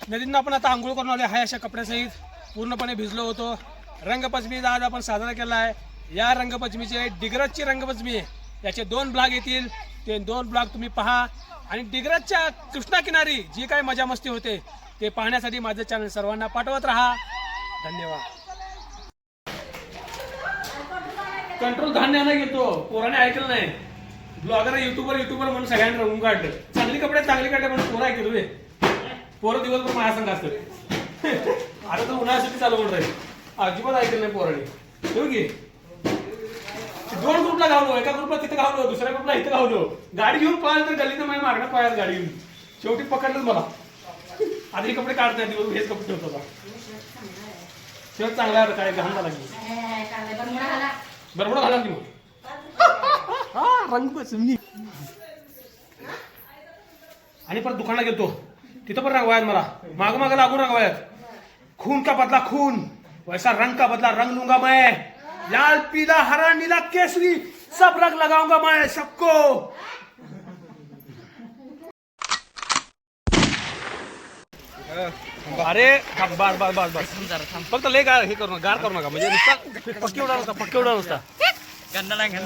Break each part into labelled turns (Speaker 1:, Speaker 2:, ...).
Speaker 1: नदींना आपण आता आंघोळ करून आले आहे अशा कपड्यासहित पूर्णपणे भिजलो होतो. रंगपंचमीचा आज आपण साजरा केला आहे. या रंगपंचमीचे डिग्रजची रंगपंचमी आहे. याचे 2 ब्लॉग येतील. ते 2 ब्लॉग तुम्ही पहा आणि डिग्रजच्या कृष्णा किनारी जी काही मजा मस्ती होते ते पाहण्यासाठी माझं चॅनल सर्वांना पाठवत राहा. धन्यवाद. कंट्रोल धान्यानं घेतो पोराने ऐकलं नाही. ब्लॉगर युट्यूबर म्हणून सगळ्यांना रंगून काढलं. चांगली कपडे चांगली काढले म्हणून पोरं ऐकलं रे. पोरं दिवसभर माझ्या संघ असतात. आता तर उन्हाळ्यासाठी चालू म्हणून राहील. अजिबात ऐकलं नाही पोराने. ठेवू की 2 ग्रुपला घावलो. एका ग्रुपला तिथे घावलो, दुसऱ्या ग्रुपला इथे घावलो. गाडी घेऊन पळाल तर गल्लीनं माझ्या मागण्यात पळायला गाडी घेऊन. शेवटी पकडलंच मला. आता हे कपडे काढत नाही दिवस हेच कपडे ठेवतो. शेवट चांगला आहे काय घाण झाला की बरोबर घाला की मग रंगपंचमी. आणि परत दुकानात गेलतो तिथं पण रंगवायत मला माग लागून रंगवायत. खून का बदला खून वैसा रंग का बदला रंग लूंगा मैं. लाल पीला हरा नीला केसरी सब रंग लगाऊंगा मैं सबको. अरे बस बस बस बस फक्त लय गार हे करू गार करू नका म्हणजे नुसता पक्की उडा नुसता.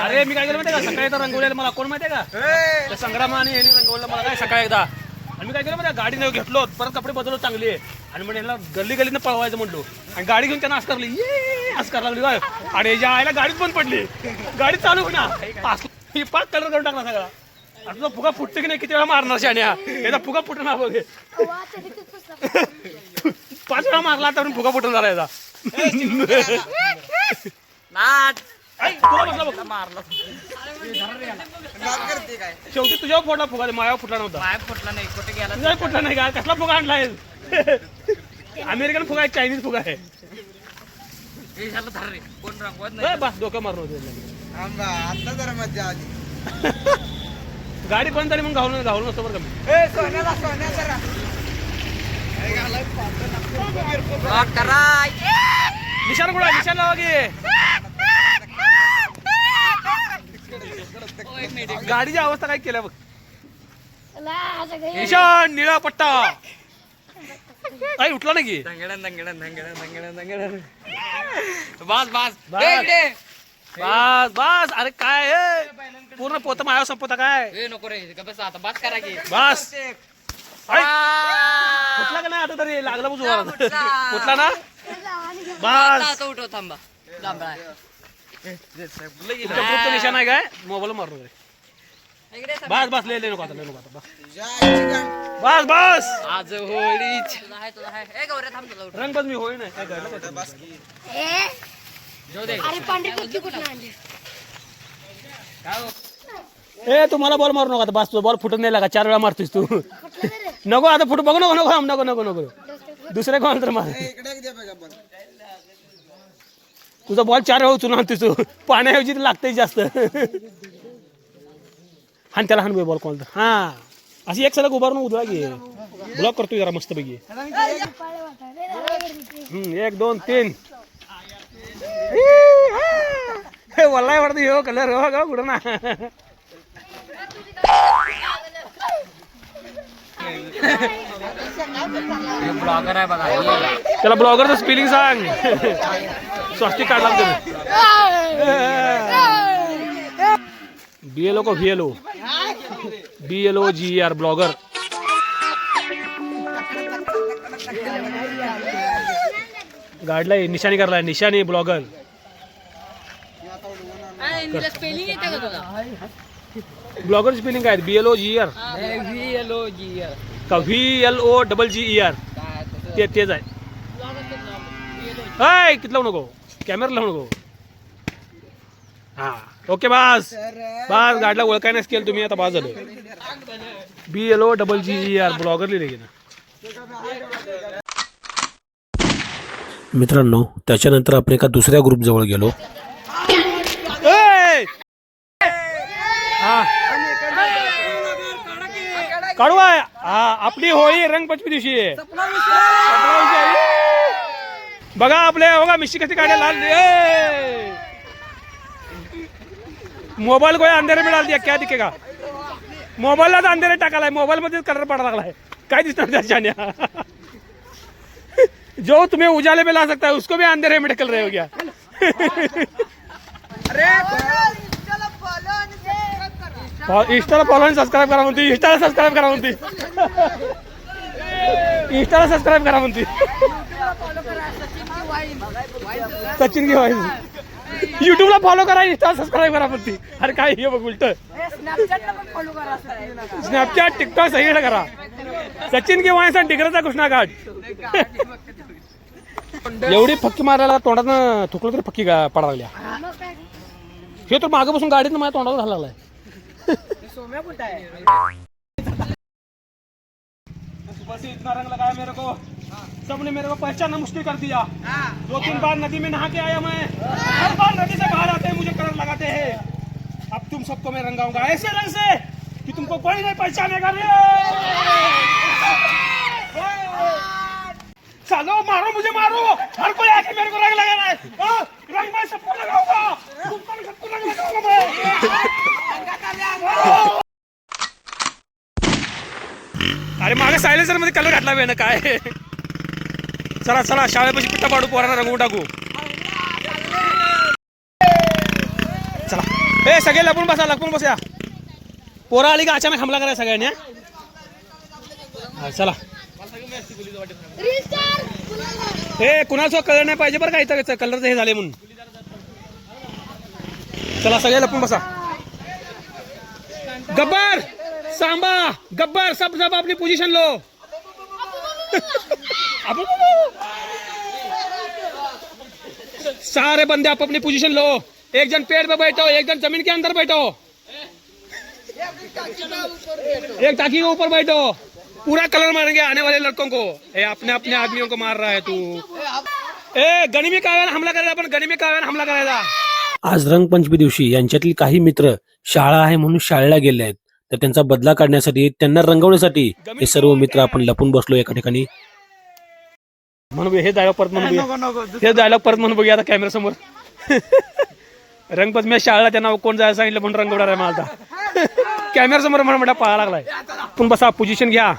Speaker 1: अरे मी काय केलं माहिती का सकाळी तर रंगवलेलं मला कोण माहितीये का त्या संग्राम आणि यांनी रंगवलं मला काय सकाळी एकदा. आणि मी काय केलं माहिती गाडी घेतलो परत कपडे बदललो चांगली आणि म्हणजे याला गल्लीनं पळवायचं म्हणलो आणि गाडी घेऊन त्यांना असं करली असं करायला लागली काय आणि याच्या आईला गाडीच बंद पडली. गाडी चालू ना पाच कलर करून टाकला सगळा. आता तुझा फुगा फुटते की नाही किती वेळा मारणार शाण्या याचा फुगा फुटणार बघ. 5 वेळा मारला तर फुगा फुटून झाला याचा. शेवटी तुझ्यावर फोडला फुगा मायावर फुटला नव्हता.
Speaker 2: फुटला नाही कुठे गेला
Speaker 1: तुझ्या फुटला नाही का कसला फुगा आणलाय. अमेरिकन फुगा आहे चायनीज फुगा आहे.
Speaker 2: कोण रंगवत
Speaker 1: बस डोकं मारून होते
Speaker 3: आता जरा मजा आली.
Speaker 1: गाडी बंद झाली मग घालून नसतो बरं का मी. निशाण कुठं निशाण लावा की गाडीची अवस्था काय केल्या बघ. निशाण निळा पट्टा काही उठला नाही की
Speaker 2: बस बस
Speaker 1: बस बस. अरे काय पूर्ण पोत मायावर संपवता काय
Speaker 2: नको रे बस आता बस करा की
Speaker 1: बस. फुटला का नाही आता तरी लागला बघ फुटला ना बस.
Speaker 2: उठव थांबा
Speaker 1: निशाण आहे काय मोबाईल मारलो बस बस ले नको आता बस बस.
Speaker 2: आज होळी
Speaker 1: रंगपंचमी होळी नाही काय ए तू मला बॉल मारू नको आता बस. तुझा बॉल फुटून नाही लागा 4 वेळा मारतोस तू. नको आता फुट बघू नको नको नको नको नको दुसऱ्या कोण तर मार. तुझा बॉल 4 वेळा उचलून आणतोस तू पाण्याऐवजी लागतंय जास्त. हान त्याला हान बॉल कोण तर हा अशी एक सलग उभारून उधळा घे ब्लॉक करतोय जरा मस्त पैकी. 1 2 3 वल्लाय वाटत हो कलर हो का कुठं ना.
Speaker 2: ब्लॉगर आहे बघा
Speaker 1: त्याला ब्लॉगरचं स्पेलिंग सांग. स्वास्तिक काढला तुम्ही BLO को VLO BLOGER ब्लॉगर. गाडलाय निशाणी करलाय निशाणी ब्लॉगर.
Speaker 2: स्पेलिंग येते का तुला
Speaker 1: ब्लॉगर स्पेलिंग काय BLOGER का VLOGGER तेच आहे. हाय किती लावू नको कॅमेरा लावू नको. हा ओके बस बस. गाडीला ओळखाय नाही केलं तुम्ही आता बस झालं. BLOGGER ब्लॉगर लिहिले की ना.
Speaker 4: मित्रांनो त्याच्यानंतर आपण एका दुसऱ्या ग्रुप जवळ गेलो.
Speaker 1: काढू आहे आपली होळी रंगपंचमी दिवशी बघा आपल्या बघा मिशी कशी काढायला लाल. मोबाईल को अंधेरे में डाल दिया क्या दिखेगा. मोबाईलला अंधेरे टाकालाय मोबाईल मध्ये कलर पडायला लागलाय काय दिसणार त्याच्या. जो तुम्हें उजाले में ला सकता है उसको भी अंधेरे में ढकल रहे हो क्या? इंस्टाला फॉलो आणि सबस्क्राईब करा म्हणते. इंस्टाला सबस्क्राईब करा म्हणते. इंस्टाला सबस्क्राईब करा म्हणते. सचिन की वाईज. युट्यूबला फॉलो करा, इंस्टाला सबस्क्राईब करा म्हणते. अरे काय हे बघ उलट. स्नॅपचॅट टिकटॉक सगळीकडे करा. सचिन की वाईज आणि डिग्रजचा कृष्णा घाट. एवढी फक्की मारायला तोंडात थुकलं तरी फक्की पडा लागल्या. हे तर मागे बसून गाडीत माझ्या तोंडावर घालायला लागलाय. सुबह से इतना रंग लगाया मेरे को, सबने मेरे को पहचानना मुश्किल कर दिया. 2-3 बार नदी में नहा के आया मैं. हर बार नदी से बाहर आते हैं मुझे कलर लगाते हैं. अब तुम सबको मैं रंगाऊंगा ऐसे रंग से कि तुमको कोई नहीं पहचानेगा. चलो मारो मुझे मारो, हर कोई आके मेरे को रंग लगाना है. रंग मैं सबको लगाऊंगा, तुमको सबको रंग लगाऊंगा मैं. अरे मागे सायलेन्सर मध्ये कलर घातला वेळ ना काय. चला चला शाळेपाशी पिट्टा पाडू, पोरांना रंगवून टाकू. चला ए सगळे लपून बसा, लपून बसा. पोरा आली का अचानक हमला करायचा सगळ्यांनी. चला हे कुणाचं कलर नाही पाहिजे बरं का इथं कलरचं हे झाले म्हणून. चला सगळे लपून बसा. गब्बर सांबा गब्बर सब सब अपनी पोजीशन लो. सारे बंदे आप अपनी पोजीशन लो. एक जन पेड़ पे बैठो, एक जन जमीन के अंदर बैठो, एक टाकी के ऊपर बैठो. पूरा कलर मारेंगे आने वाले लड़कों को. अपने अपने आदमियों को मार रहा है तू. गनिमी काव्यानं हमला करायचा, आपण गनिमी काव्यानं हमला करायचा.
Speaker 4: आज रंगपंचमी दिवशी यांच्यातील काही मित्र शाळा आहे म्हणून शाळेला गेले आहेत, तर त्यांचा बदला काढण्यासाठी, त्यांना रंगवण्यासाठी हे सर्व मित्र आपण लपून बसलो एका ठिकाणी.
Speaker 1: म्हणून हे डायलॉग परत म्हणून हे डायलॉग परत म्हणून बघूया आता कॅमेरा समोर. रंगपंचमी शाळेला त्यांना कोण जायला सांगितलं म्हणून रंगवणार आहे मला आता. कॅमेरा समोर म्हणा पळा लागलाय. पण बसा, पोझिशन घ्या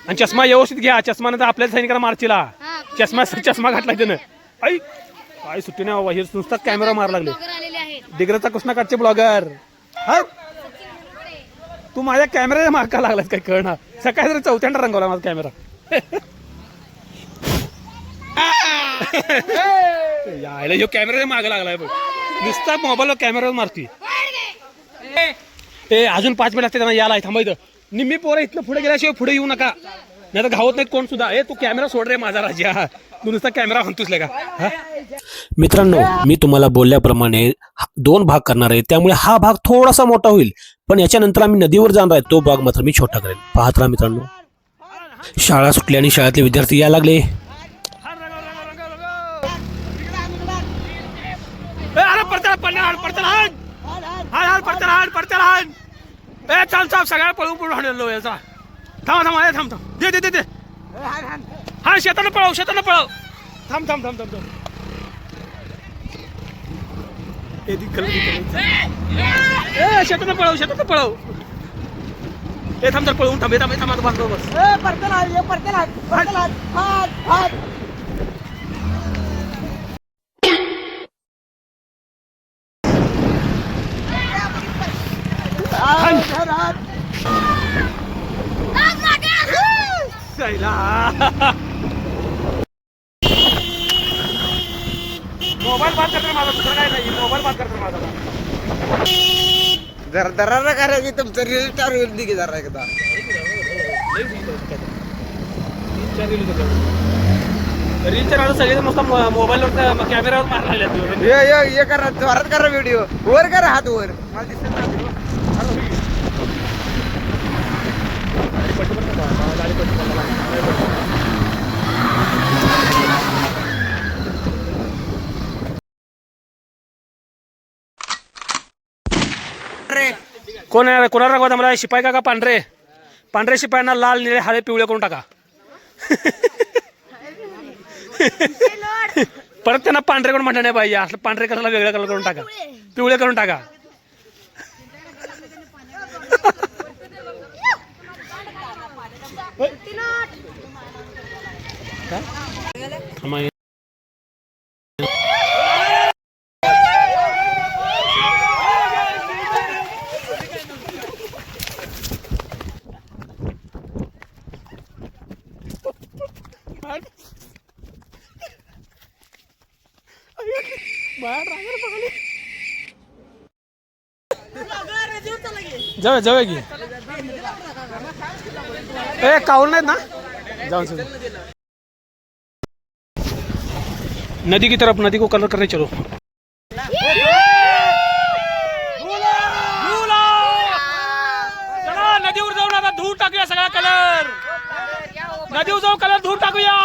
Speaker 1: आणि चष्मा व्यवस्थित घ्या. चष्मा नंतर आपल्या सैनिकाला मारचीला. चष्मा घातला त्यानं. आई काय सुट्टी नाही बाबा, हे नुसता कॅमेरा मारा लागले. डिग्रजचा कृष्णा काटचे ब्लॉगर. तू माझ्या कॅमेरा मार्का लागलास काय कळणार. सकाळी जरी चौथ्यांदा रंगवला माझा कॅमेरा. यायला ह्यो कॅमेरा मागे लागलाय बघ. नुसता मोबाईलवर कॅमेरा मारतोय. ए अजून 5 मिनिट असते त्यांना यायला थांबायचं. निम्मी पोरं इथनं पुढे गेल्याशिवाय पुढे येऊ नका, नाही तर घावत नाहीत कोण सुद्धा. तू कॅमेरा सोड रे माझा राजा. तू नुसता कॅमेरा म्हणतोस का.
Speaker 4: मित्रांनो, मी तुम्हाला बोलल्याप्रमाणे 2 भाग करणार आहे, त्यामुळे हा भाग थोडासा मोठा होईल. पण याच्यानंतर आम्ही नदीवर जाणार आहे, तो भाग मात्र मी छोटा करेन. पाहत राहा मित्रांनो. शाळा सुटली आणि शाळेतले विद्यार्थी यायला लागले.
Speaker 1: चाल चाल सगळ्या पळून हाणलो याचा. थांबा थांब. दे दे दे दे. हा शेतानं पळव. थांब. शेतानं पळव. थांब तर पळवून थांब आता बस. मोबाईल बात करतो माझा, दुसरं काय नाही. मोबाईल बात करतो माझा.
Speaker 3: जरा दरारा करायची तुमचं रील स्टार होईल की जरा एकदा.
Speaker 1: रीलच्या नावानं सगळे नुसतं मोबाईलवर कॅमेरावर मारला.
Speaker 3: हे करा, जोरात करा व्हिडिओ. वर करा, हात वर. मला दिसत नाही.
Speaker 1: कोण आहे कोणाला रंगवता मला? शिपाई का पांढरे शिपायांना लाल निळे हळे पिवळे करून टाका. परत त्यांना पांढरे करून म्हणलं नाही पाहिजे. असं पांढरे कलरला वेगळा कलर करून टाका, पिवळे करून टाका.
Speaker 4: हमारे
Speaker 1: जाऊया जाऊया की ए कावल नाहीत ना जाऊ नदी की तरफ नदी को कलर करने चलो चला नदीवर जाऊन आता धूर टाकूया सगळा कलर नदीवर जाऊन कलर धूर टाकूया